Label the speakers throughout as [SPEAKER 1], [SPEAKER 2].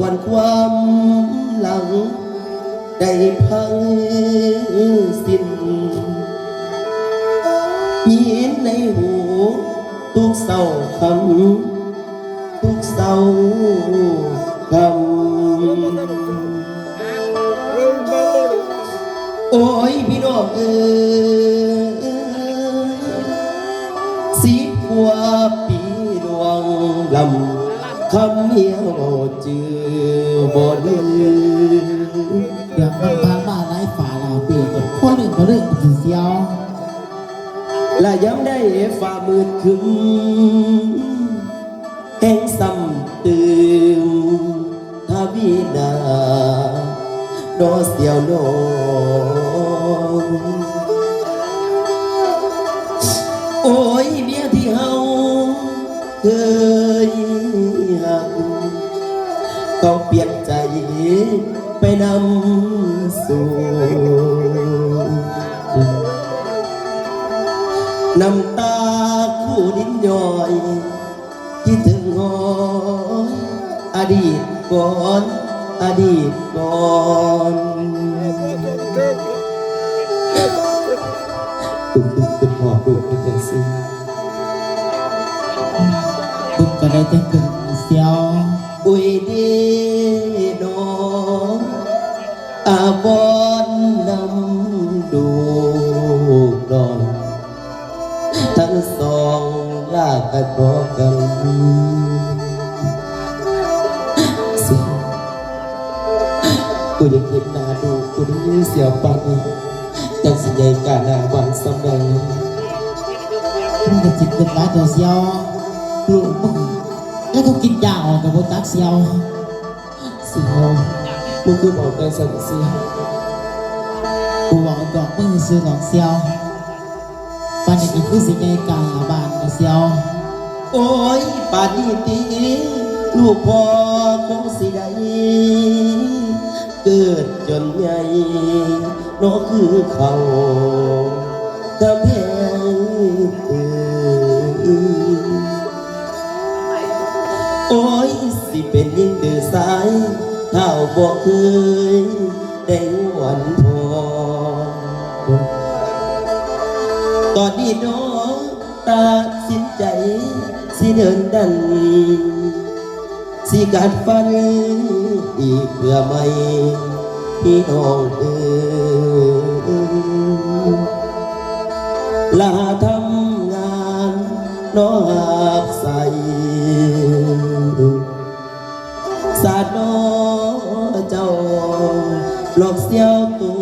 [SPEAKER 1] วนความหลังได้พังสิ้นยินในหูทุกเศร้าคำทุกเศร้าคำโอ้ยพี่น้อง10 กว่าปีดวงลำคำเมียวจือบ่ลืม
[SPEAKER 2] อย่างบางทางบ้านไร้ฝาเราเปลี่ยนคนหนึ่งก็เรื่องผีเสียว
[SPEAKER 1] และย้ำได้ฝ่ามืดขึ้นแห่งซ้ำตื่มทวีนาโนเสียวโนโอ้ยเมียที่เฮาเคยหักเขาเปลี่ยนใจไปนำสู่น้ำตาคู่ลิ้นย่อยคิดถึงหอยอดีตก่อนอดีตก่อนตุ๊กหอบลูกเป็นจังซี่
[SPEAKER 2] ตุ๊กก็ได้แต่กึ่งเสียว
[SPEAKER 1] อุ้ยดีน้องอาบอนนำดูนอนทั้งสองลากกันพอกันสิกูอยากเห็นหน้าดูกูได้ยินเสียงปังจังสิใหญ่กาหน้าวันสำแดง
[SPEAKER 2] มึงจะจิตเกินร้ายตัวเสียวลูกมึงแล้วก็กินยาออกกับโบตักเสียว
[SPEAKER 1] เสียวมึงคือบอกได้สักเสีย
[SPEAKER 2] กูบอกดอกมึงซื้อดอกเสียวปานนี้คือสิใหญ่กาบานเสียว
[SPEAKER 1] โอ้ยป่านนี้ตีลูกพ่อคงสิได้เกิดจนใหญ่น้อคือเขากำแพงโอ้ยสิเป็นยิ่งเดือดสายเท่าบอกเคยได้หวันพอตอนนี้น้องตัดสินใจสิเดินดันสิกัดฟันอีกเพื่อไม่พี่น้องลาทำงานน้อหับใส่สาดน้อเจ้าหลอกเสียวตัว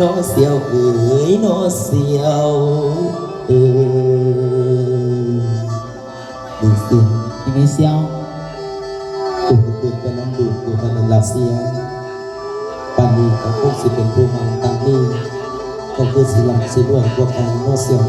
[SPEAKER 1] น้อเสียวน้อเสียวดูสิ
[SPEAKER 2] ยังไงเสียว
[SPEAKER 1] กูเกิดเป็นน้ำดูกูทันลาเสียปานนี้ก็คงสิเป็นผู้มันตั้งนี้ก็คือสิหลักสิด้วยพวกการน้อเสียว